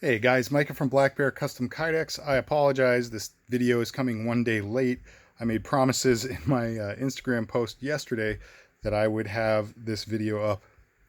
Hey guys, Micah from Black Bear Custom Kydex. I apologize, this video is coming one day late. I made promises in my Instagram post yesterday that I would have this video up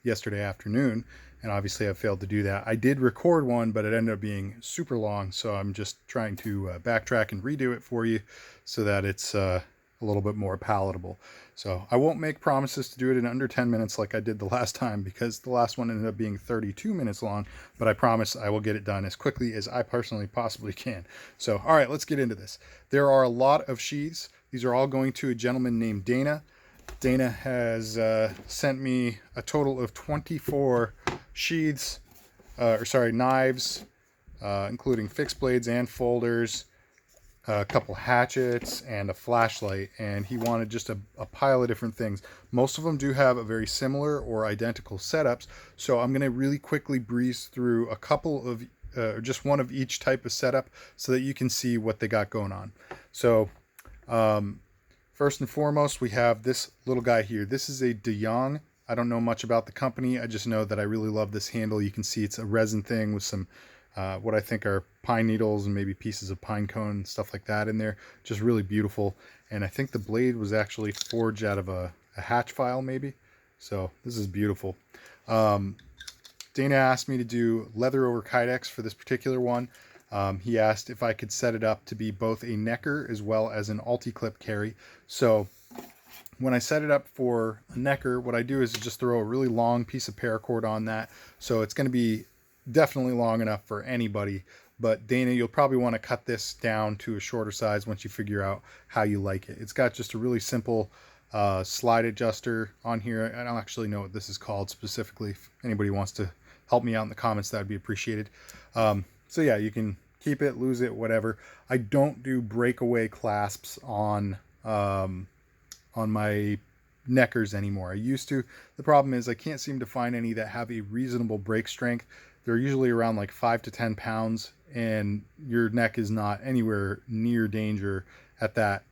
yesterday afternoon, and obviously I failed to do that. I did record one, but it ended up being super long, so I'm just trying to backtrack and redo it for you so that it's a little bit more palatable. So I won't make promises to do it in under 10 minutes like I did the last time, because the last one ended up being 32 minutes long, but I promise I will get it done as quickly as I personally possibly can. So, all right, let's get into this. There are a lot of sheaths. These are all going to a gentleman named Dana. Dana has sent me a total of 24 sheaths, knives, including fixed blades and folders, a couple hatchets, and a flashlight, and he wanted just a pile of different things. Most of them do have a very similar or identical setups, so I'm going to really quickly breeze through a couple of just one of each type of setup so that you can see what they got going on. So first and foremost, we have this little guy here. This is a De Jong. I don't know much about the company. I just know that I really love this handle. You can see it's a resin thing with some what I think are pine needles and maybe pieces of pine cone and stuff like that in there. Just really beautiful. And I think the blade was actually forged out of a hatch file maybe. So this is beautiful. Dana asked me to do leather over Kydex for this particular one. He asked if I could set it up to be both a necker as well as an ulti-clip carry. So when I set it up for a necker, what I do is just throw a really long piece of paracord on that. So it's going to be definitely long enough for anybody, but Dana, you'll probably want to cut this down to a shorter size once you figure out how you like it. It's got just a really simple slide adjuster on here. I don't actually know what this is called specifically. If anybody wants to help me out in the comments, that would be appreciated. So yeah, you can keep it, lose it, whatever. I don't do breakaway clasps on my neckers anymore. I used to. The problem is I can't seem to find any that have a reasonable break strength. They're usually around like 5 to 10 pounds, and your neck is not anywhere near danger at that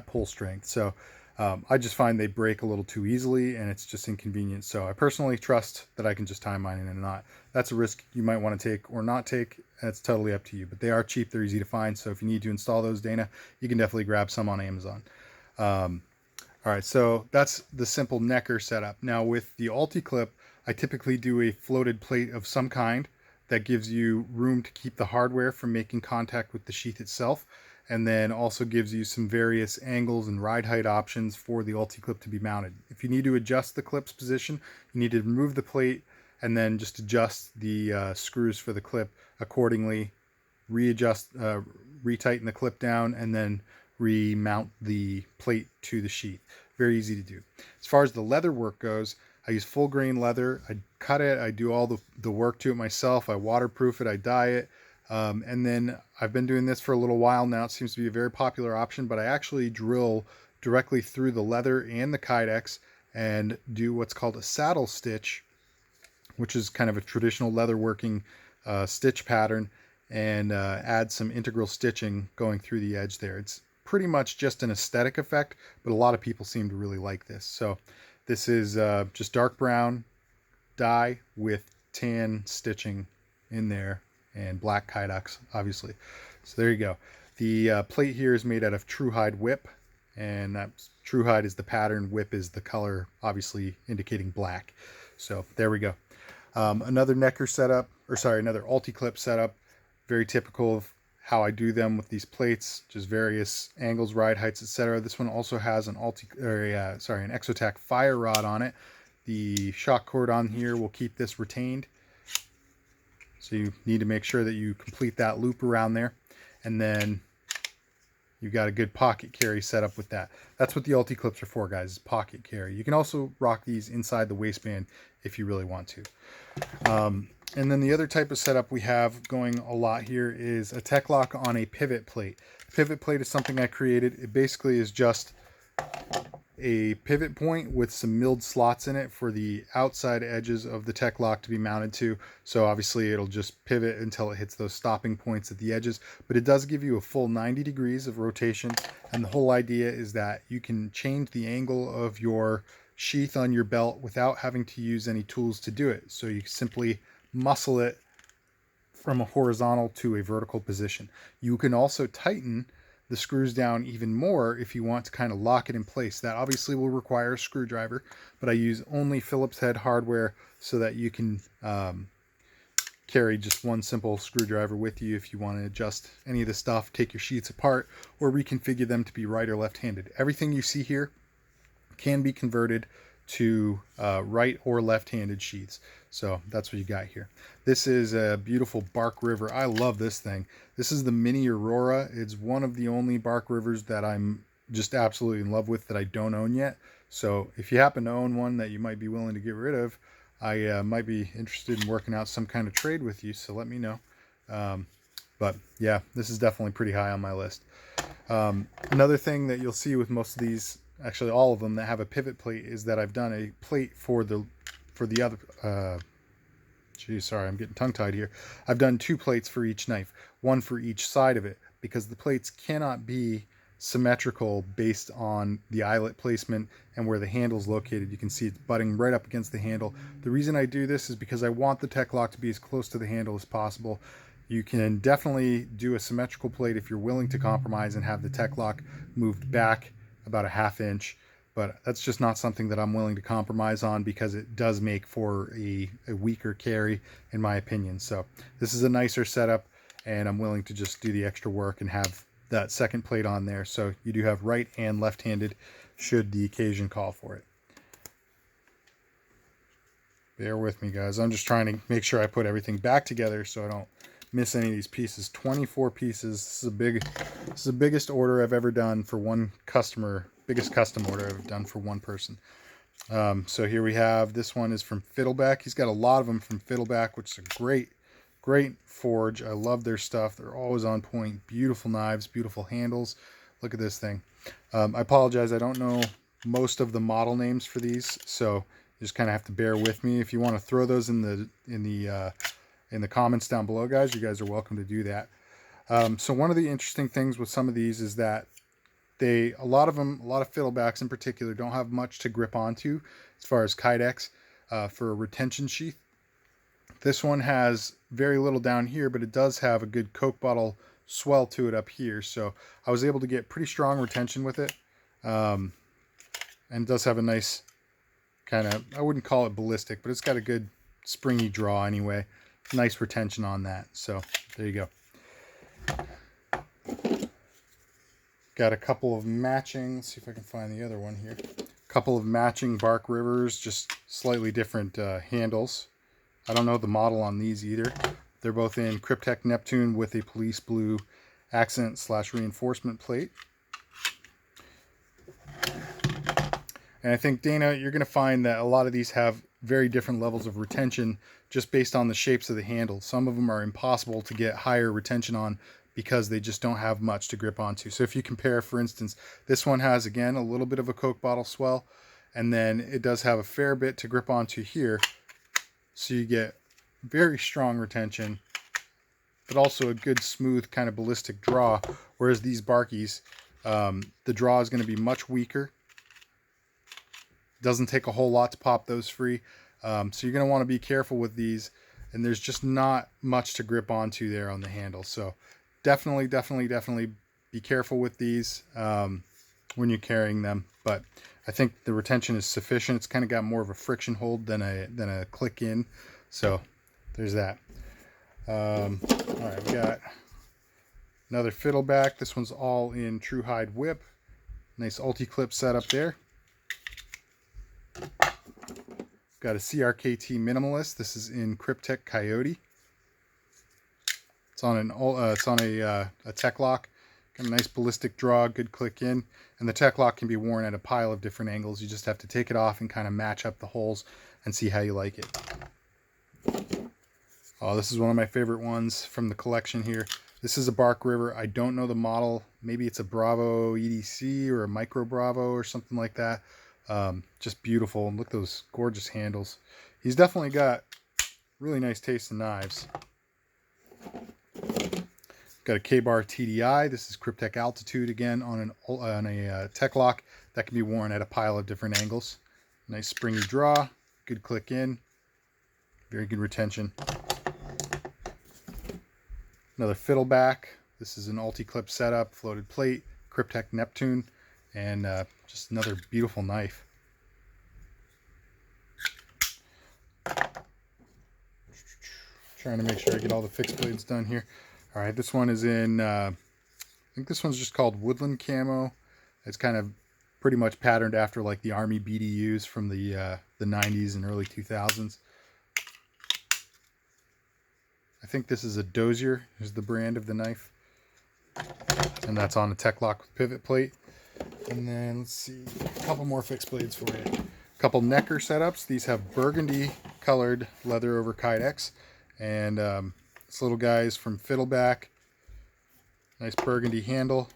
pull strength. So I just find they break a little too easily, and it's just inconvenient. So I personally trust that I can just tie mine in a knot. That's a risk you might want to take or not take. That's totally up to you. But they are cheap. They're easy to find. So if you need to install those, Dana, you can definitely grab some on Amazon. All right, so that's the simple necker setup. Now with the ulti-clip, I typically do a floated plate of some kind that gives you room to keep the hardware from making contact with the sheath itself, and then also gives you some various angles and ride height options for the ulti-clip to be mounted. If you need to adjust the clip's position, you need to remove the plate and then just adjust the screws for the clip accordingly, readjust, retighten the clip down, and then remount the plate to the sheath. Very easy to do. As far as the leather work goes, I use full grain leather. I cut it. I do all the work to it myself. I waterproof it. I dye it. And then I've been doing this for a little while now. It seems to be a very popular option, but I actually drill directly through the leather and the Kydex and do what's called a saddle stitch, which is kind of a traditional leather working stitch pattern, and add some integral stitching going through the edge there. It's pretty much just an aesthetic effect, but a lot of people seem to really like this. So this is just dark brown dye with tan stitching in there and black Kydex, obviously. So there you go. The plate here is made out of true hide whip, and that true hide is the pattern, whip is the color, obviously indicating black. So there we go. Another necker setup, another ulti-clip setup, very typical of how I do them with these plates, just various angles, ride heights, etc. This one also has an an Exotac fire rod on it. The shock cord on here will keep this retained. So you need to make sure that you complete that loop around there. And then you've got a good pocket carry set up with that. That's what the ulti-clips are for, guys, is pocket carry. You can also rock these inside the waistband if you really want to. And then the other type of setup we have going a lot here is a tech lock on a pivot plate. Pivot plate is something I created. It basically is just a pivot point with some milled slots in it for the outside edges of the tech lock to be mounted to. So obviously it'll just pivot until it hits those stopping points at the edges, but it does give you a full 90 degrees of rotation. And the whole idea is that you can change the angle of your sheath on your belt without having to use any tools to do it. So you simply muscle it from a horizontal to a vertical position. You can also tighten the screws down even more if you want to kind of lock it in place. That obviously will require a screwdriver, but I use only Phillips head hardware so that you can carry just one simple screwdriver with you if you want to adjust any of the stuff, take your sheaths apart, or reconfigure them to be right or left-handed. Everything you see here can be converted to right or left-handed sheaths. So that's what you got here. This is a beautiful bark river. I love this thing. This is the Mini Aurora. It's one of the only bark rivers that I'm just absolutely in love with that I don't own yet. So if you happen to own one that you might be willing to get rid of, I might be interested in working out some kind of trade with you, so let me know. But yeah, this is definitely pretty high on my list. Another thing that you'll see with most of these, actually all of them that have a pivot plate, is that I've done a plate for the other, geez, sorry, I'm getting tongue-tied here. I've done 2 plates for each knife, one for each side of it, because the plates cannot be symmetrical based on the eyelet placement and where the handle's located. You can see it's butting right up against the handle. The reason I do this is because I want the tech lock to be as close to the handle as possible. You can definitely do a symmetrical plate if you're willing to compromise and have the tech lock moved back about a 1/2 inch, but that's just not something that I'm willing to compromise on because it does make for a weaker carry in my opinion. So this is a nicer setup and I'm willing to just do the extra work and have that second plate on there, so you do have right and left-handed should the occasion call for it. Bear with me, guys. I'm just trying to make sure I put everything back together so I don't miss any of these pieces. 24 pieces. This is the biggest order I've ever done for one customer. Biggest custom order I've done for one person. So here we have, this one is from Fiddleback. He's got a lot of them from Fiddleback, which is a great forge. I love their stuff. They're always on point. Beautiful knives, beautiful handles. Look at this thing. I apologize, I don't know most of the model names for these, so you just kind of have to bear with me. If you want to throw those in the comments down below, guys, you guys are welcome to do that. So one of the interesting things with some of these is that a lot of Fiddlebacks in particular don't have much to grip onto as far as Kydex for a retention sheath. This one has very little down here, but it does have a good Coke bottle swell to it up here. So I was able to get pretty strong retention with it. And it does have a nice kind of, I wouldn't call it ballistic, but it's got a good springy draw anyway. Nice retention on that. So there you go. Got a couple of matching, let's see if I can find the other one here. A couple of matching bark rivers, just slightly different handles. I don't know the model on these either. They're both in Kryptek Neptune with a police blue accent/reinforcement plate. And I think, Dana, you're going to find that a lot of these have very different levels of retention just based on the shapes of the handle. Some of them are impossible to get higher retention on because they just don't have much to grip onto. So if you compare, for instance, this one has, again, a little bit of a Coke bottle swell, and then it does have a fair bit to grip onto here. So you get very strong retention, but also a good smooth kind of ballistic draw. Whereas these Barkies, the draw is going to be much weaker. Doesn't take a whole lot to pop those free. So you're going to want to be careful with these. And there's just not much to grip onto there on the handle. So definitely be careful with these when you're carrying them. But I think the retention is sufficient. It's kind of got more of a friction hold than a click in. So there's that. All right, we got another Fiddleback. This one's all in True Hide Whip. Nice ulti-clip setup there. Got a CRKT Minimalist. This is in Kryptek Coyote. It's on a tech lock. Got a nice ballistic draw, good click in, and the tech lock can be worn at a pile of different angles. You just have to take it off and kind of match up the holes and see how you like it. Oh, this is one of my favorite ones from the collection here. This is a Bark River. I don't know the model. Maybe it's a Bravo EDC or a Micro Bravo or something like that. Just beautiful. And look at those gorgeous handles. He's definitely got really nice taste in knives. Got a K-Bar TDI. This is Kryptek Altitude again on a tech lock that can be worn at a pile of different angles. Nice springy draw, good click in, very good retention. Another fiddleback. This is an ulti-clip setup, floated plate, Cryptek Neptune, and just another beautiful knife. Trying to make sure I get all the fixed blades done here. All right, this one is in, I think this one's just called Woodland Camo. It's kind of pretty much patterned after like the Army BDUs from the 90s and early 2000s. I think this is a Dozier, is the brand of the knife. And that's on a Tech-Lock with pivot plate. And then let's see, a couple more fixed blades for you. A couple necker setups. These have burgundy colored leather over Kydex. And this little guy is from Fiddleback. Nice burgundy handle.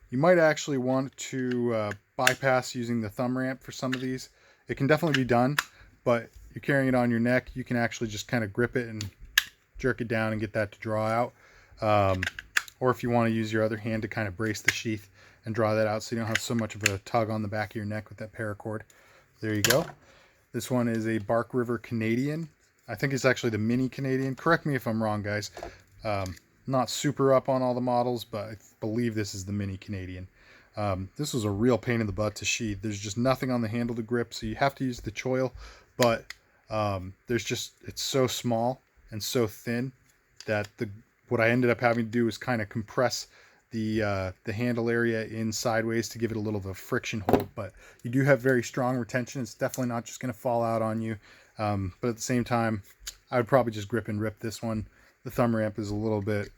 You might actually want to bypass using the thumb ramp for some of these. It can definitely be done, but you're carrying it on your neck, you can actually just kind of grip it and jerk it down and get that to draw out. Or if you want to use your other hand to kind of brace the sheath and draw that out so you don't have so much of a tug on the back of your neck with that paracord. There you go. This one is a Bark River Canadian. I think it's actually the mini Canadian. Correct me if I'm wrong, guys. Not super up on all the models, but I believe this is the mini Canadian. This was a real pain in the butt to sheath. There's just nothing on the handle to grip, so you have to use the choil, but it's so small and so thin that what I ended up having to do is kind of compress the handle area in sideways to give it a little of a friction hold. But you do have very strong retention. It's definitely not just going to fall out on you. But at the same time, I would probably just grip and rip this one. The thumb ramp is a little bit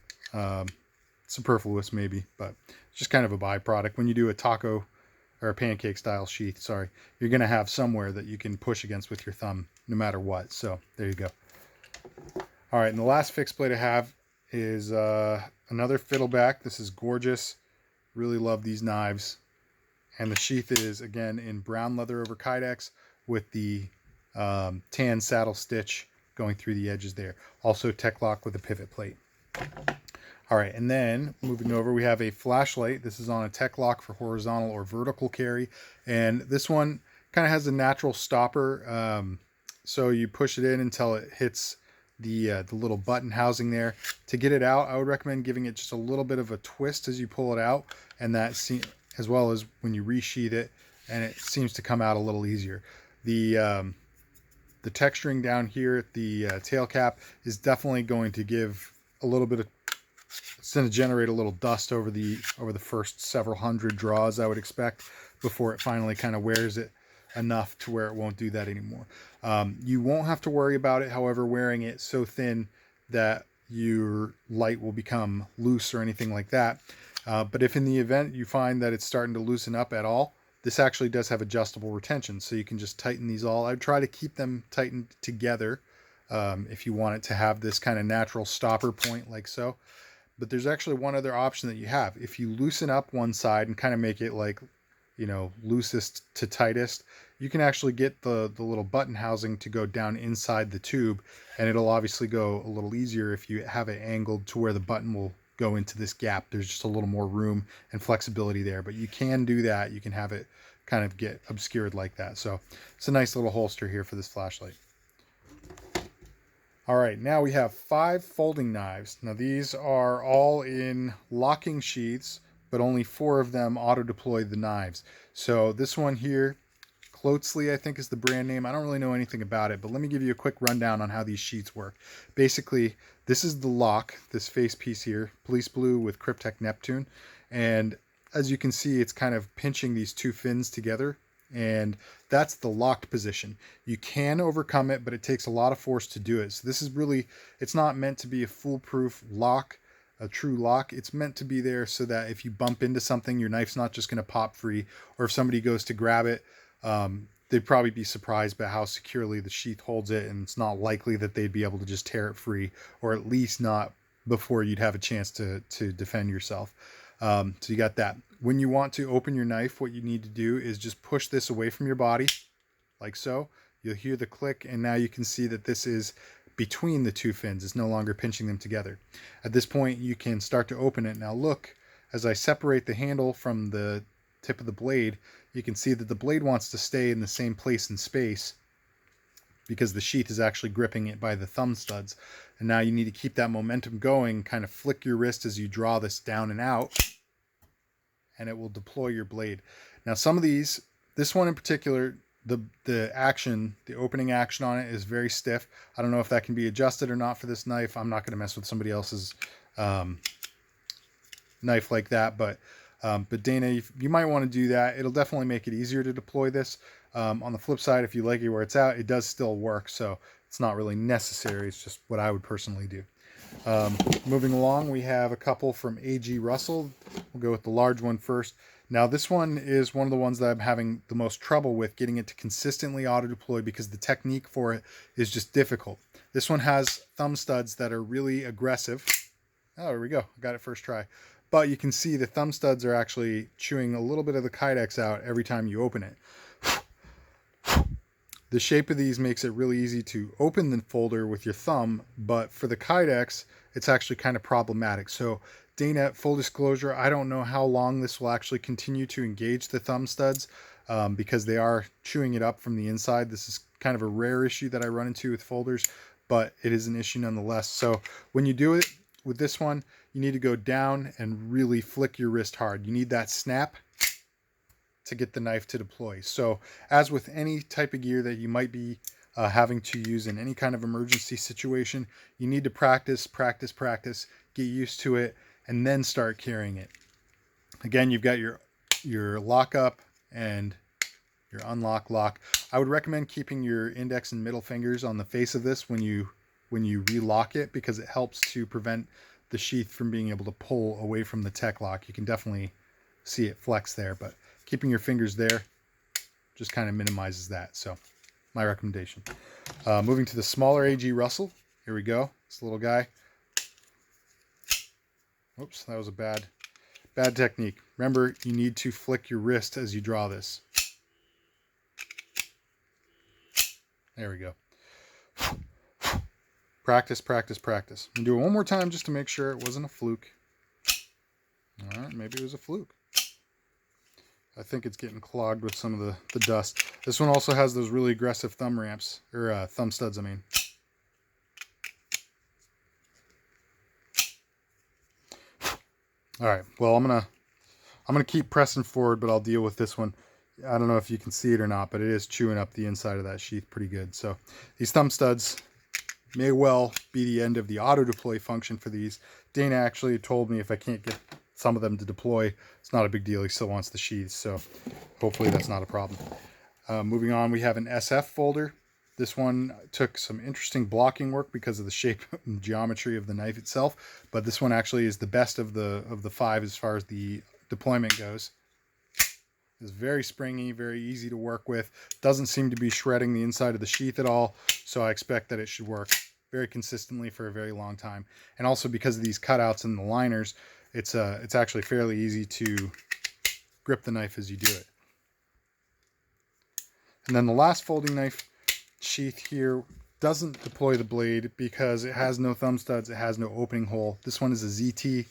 superfluous maybe, but it's just kind of a byproduct. When you do a taco or a pancake style sheath, sorry, you're going to have somewhere that you can push against with your thumb no matter what. So there you go. All right, and the last fixed blade I have is another Fiddleback. This is gorgeous. Really love these knives. And the sheath is, again, in brown leather over Kydex with the tan saddle stitch going through the edges there. Also Tech-Lock with a pivot plate. All right, and then moving over, we have a flashlight. This is on a Tech-Lock for horizontal or vertical carry. And this one kind of has a natural stopper. So you push it in until it hits the little button housing there. To get it out, I would recommend giving it just a little bit of a twist as you pull it out, and that as well as when you resheath it, and it seems to come out a little easier. The texturing down here at the tail cap is definitely going to give a little bit of, it's going to generate a little dust over the first several hundred draws, I would expect, before it finally kind of wears it enough to where it won't do that anymore. You won't have to worry about it, however, wearing it so thin that your light will become loose or anything like that. But if in the event you find that it's starting to loosen up at all, this actually does have adjustable retention, so you can just tighten these all. I'd try to keep them tightened together if you want it to have this kind of natural stopper point like so. But there's actually one other option that you have. If you loosen up one side and kind of make it like, you know, loosest to tightest, you can actually get the little button housing to go down inside the tube, and it'll obviously go a little easier if you have it angled to where the button will go into this gap. There's just a little more room and flexibility there, but you can do that. You can have it kind of get obscured like that. So it's a nice little holster here for this flashlight. All right, now we have 5 folding knives. Now these are all in locking sheaths, but only 4 of them auto-deploy the knives. So this one here, Clotsley, I think is the brand name. I don't really know anything about it, but let me give you a quick rundown on how these sheets work. Basically, this is the lock, this face piece here, police blue with Cryptek Neptune. And as you can see, it's kind of pinching these 2 fins together, and that's the locked position. You can overcome it, but it takes a lot of force to do it. So this is really, it's not meant to be a foolproof lock, a true lock. It's meant to be there so that if you bump into something, your knife's not just going to pop free, or if somebody goes to grab it, they'd probably be surprised by how securely the sheath holds it, and it's not likely that they'd be able to just tear it free, or at least not before you'd have a chance to defend yourself. So you got that. When you want to open your knife, what you need to do is just push this away from your body, like so. You'll hear the click, and now you can see that this is between the 2 fins. It's no longer pinching them together. At this point, you can start to open it. Now look, as I separate the handle from the tip of the blade, you can see that the blade wants to stay in the same place in space. because the sheath is actually gripping it by the thumb studs. And now you need to keep that momentum going, kind of flick your wrist as you draw this down and out, and it will deploy your blade. Now some of these, this one in particular, the action, the opening action on it is very stiff. I don't know if that can be adjusted or not for this knife. I'm not going to mess with somebody else's knife like that, but Dana, you might want to do that. It'll definitely make it easier to deploy this. On the flip side, if you like it where it's at, it does still work, so it's not really necessary. It's just what I would personally do. Moving along, we have a couple from A.G. Russell. We'll go with the large one first. Now this one is one of the ones that I'm having the most trouble with getting it to consistently auto deploy because the technique for it is just difficult. This one has thumb studs that are really aggressive. Oh, there we go. I got it first try. But you can see the thumb studs are actually chewing a little bit of the Kydex out every time you open it. The shape of these makes it really easy to open the folder with your thumb, but for the Kydex, it's actually kind of problematic. So Dana, full disclosure, I don't know how long this will actually continue to engage the thumb studs because they are chewing it up from the inside. This is kind of a rare issue that I run into with folders, but it is an issue nonetheless. So when you do it with this one, you need to go down and really flick your wrist hard. You need that snap to get the knife to deploy. So as with any type of gear that you might be having to use in any kind of emergency situation, you need to practice, get used to it, and then start carrying it. Again, you've got your lock up and your unlock lock. I would recommend keeping your index and middle fingers on the face of this when you relock it, because it helps to prevent the sheath from being able to pull away from the tech lock. You can definitely see it flex there, but keeping your fingers there just kind of minimizes that. So my recommendation. Moving to the smaller A.G. Russell. Here we go. This little guy. Oops, that was a bad technique. Remember, you need to flick your wrist as you draw this. There we go. Practice. I'm do it one more time just to make sure it wasn't a fluke. All right, maybe it was a fluke. I think it's getting clogged with some of the dust. This one also has those really aggressive thumb ramps, or thumb studs, I mean. All right, well, I'm gonna keep pressing forward, but I'll deal with this one. I don't know if you can see it or not, but it is chewing up the inside of that sheath pretty good. So these thumb studs may well be the end of the auto deploy function for these. Dana actually told me if I can't get some of them to deploy, it's not a big deal. He still wants the sheaths, so hopefully that's not a problem. Moving on, we have an SF folder. This one took some interesting blocking work because of the shape and geometry of the knife itself, but this one actually is the best of the five as far as the deployment goes. It's very springy, very easy to work with. Doesn't seem to be shredding the inside of the sheath at all, so I expect that it should work very consistently for a very long time. And also because of these cutouts in the liners, it's actually fairly easy to grip the knife as you do it. And then the last folding knife sheath here doesn't deploy the blade because it has no thumb studs, it has no opening hole. This one is a ZT.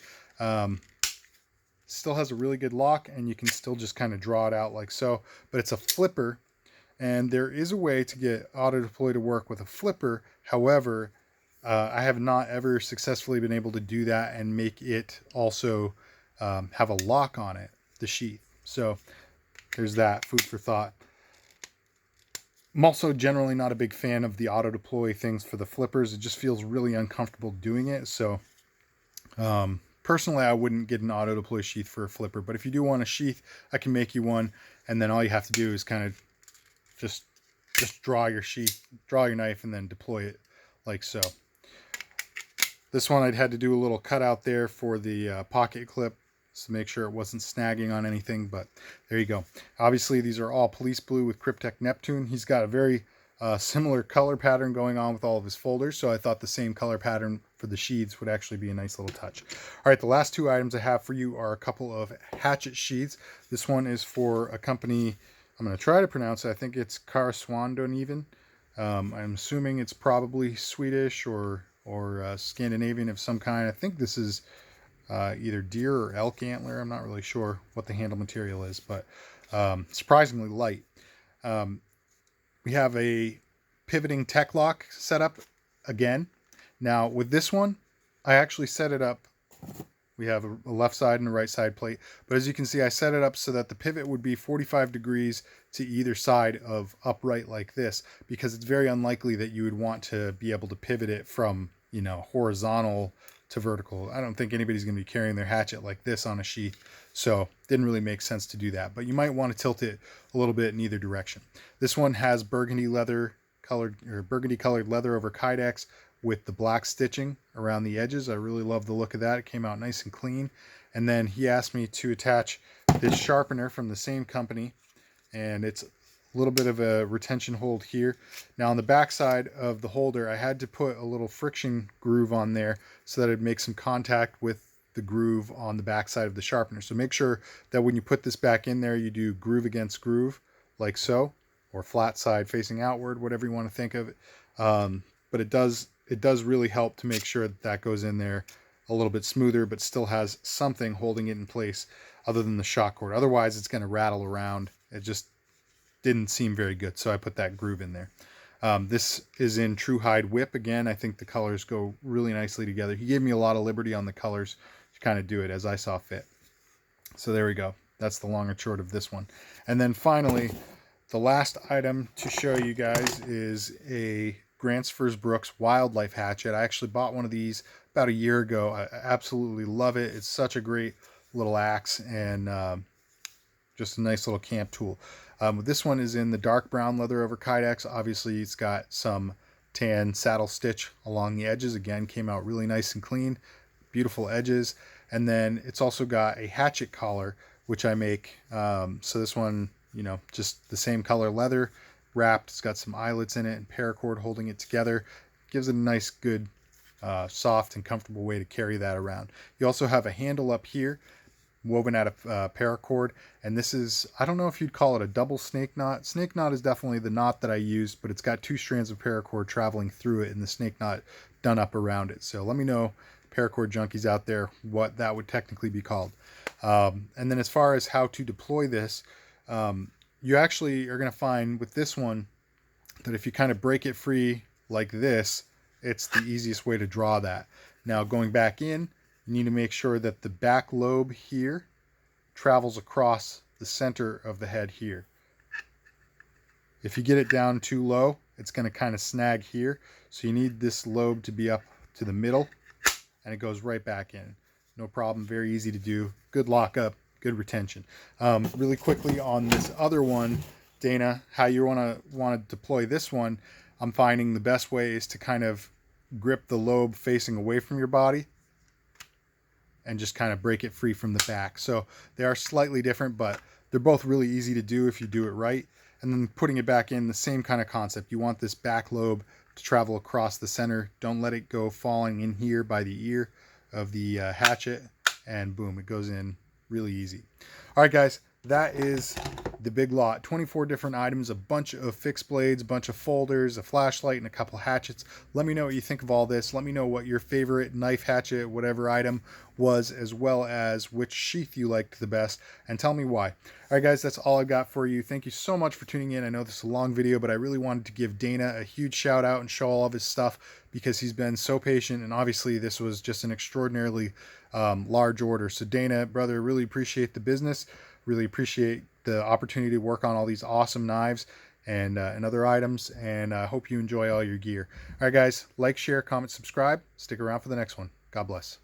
Still has a really good lock, and you can still just kind of draw it out like so, but it's a flipper, and there is a way to get auto deploy to work with a flipper. However, I have not ever successfully been able to do that and make it also have a lock on it, the sheath. So there's that, food for thought. I'm also generally not a big fan of the auto deploy things for the flippers. It just feels really uncomfortable doing it. So personally, I wouldn't get an auto deploy sheath for a flipper, but if you do want a sheath, I can make you one, and then all you have to do is kind of just draw your sheath, draw your knife, and then deploy it like so. This one I'd had to do a little cutout there for the pocket clip to make sure it wasn't snagging on anything, but there you go. Obviously, these are all police blue with Cryptek Neptune. He's got a very similar color pattern going on with all of his folders, so I thought the same color pattern for the sheaths would actually be a nice little touch. All right, the last two items I have for you are a couple of Hatchet sheaths. This one is for a company, I'm going to try to pronounce it. I think it's Karswandon. I'm assuming it's probably Swedish or Scandinavian of some kind. I think this is either deer or elk antler. I'm not really sure what the handle material is, but surprisingly light. We have a pivoting tech lock setup again. Now with this one, I actually set it up. We have a left side and a right side plate, but as you can see, I set it up so that the pivot would be 45 degrees to either side of upright like this, because it's very unlikely that you would want to be able to pivot it from, you know, horizontal to vertical. I don't think anybody's going to be carrying their hatchet like this on a sheath, so it didn't really make sense to do that, but you might want to tilt it a little bit in either direction. This one has burgundy colored leather over Kydex with the black stitching around the edges. I really love the look of that. It came out nice and clean. And then he asked me to attach this sharpener from the same company, and it's a little bit of a retention hold here. Now on the back side of the holder, I had to put a little friction groove on there so that it'd make some contact with the groove on the back side of the sharpener. So make sure that when you put this back in there, you do groove against groove like so, or flat side facing outward, whatever you want to think of it. But it does really help to make sure that that goes in there a little bit smoother, but still has something holding it in place other than the shock cord. Otherwise, it's going to rattle around. It just didn't seem very good, so I put that groove in there. This is in True Hide Whip. Again, I think the colors go really nicely together. He gave me a lot of liberty on the colors to kind of do it as I saw fit. So there we go. That's the long and short of this one. And then finally, the last item to show you guys is a Grantsford Brooks wildlife hatchet. I actually bought one of these about a year ago. I absolutely love it. It's such a great little axe and just a nice little camp tool. This one is in the dark brown leather over Kydex. Obviously, it's got some tan saddle stitch along the edges. Again, came out really nice and clean. Beautiful edges. And then it's also got a hatchet collar, which I make. So this one, you know, just the same color leather wrapped. It's got some eyelets in it and paracord holding it together. Gives it a nice, good, soft and comfortable way to carry that around. You also have a handle up here woven out of paracord, and this is, I don't know if you'd call it a double snake knot. Snake knot is definitely the knot that I used, but it's got 2 strands of paracord traveling through it and the snake knot done up around it. So let me know, paracord junkies out there, what that would technically be called. And then as far as how to deploy this, you actually are going to find with this one that if you kind of break it free like this, it's the easiest way to draw that. Now going back in, you need to make sure that the back lobe here travels across the center of the head here. If you get it down too low, it's going to kind of snag here. So you need this lobe to be up to the middle, and it goes right back in. No problem, very easy to do. Good lockup. Good retention. Really quickly on this other one, Dana, how you want to deploy this one, I'm finding the best way is to kind of grip the lobe facing away from your body and just kind of break it free from the back. So they are slightly different, but they're both really easy to do if you do it right. And then putting it back in, the same kind of concept. You want this back lobe to travel across the center. Don't let it go falling in here by the ear of the hatchet, and boom, it goes in really easy. All right, guys, that is the big lot. 24 different items, a bunch of fixed blades, a bunch of folders, a flashlight, and a couple hatchets. Let me know what you think of all this. Let me know what your favorite knife, hatchet, whatever item was, as well as which sheath you liked the best, and tell me why. All right, guys, that's all I've got for you. Thank you so much for tuning in. I know this is a long video, but I really wanted to give Dana a huge shout out and show all of his stuff because he's been so patient, and obviously this was just an extraordinarily large order. So Dana, brother, really appreciate the business. Really appreciate the opportunity to work on all these awesome knives and other items, and I hope you enjoy all your gear. All right, guys, like, share, comment, subscribe. Stick around for the next one. God bless.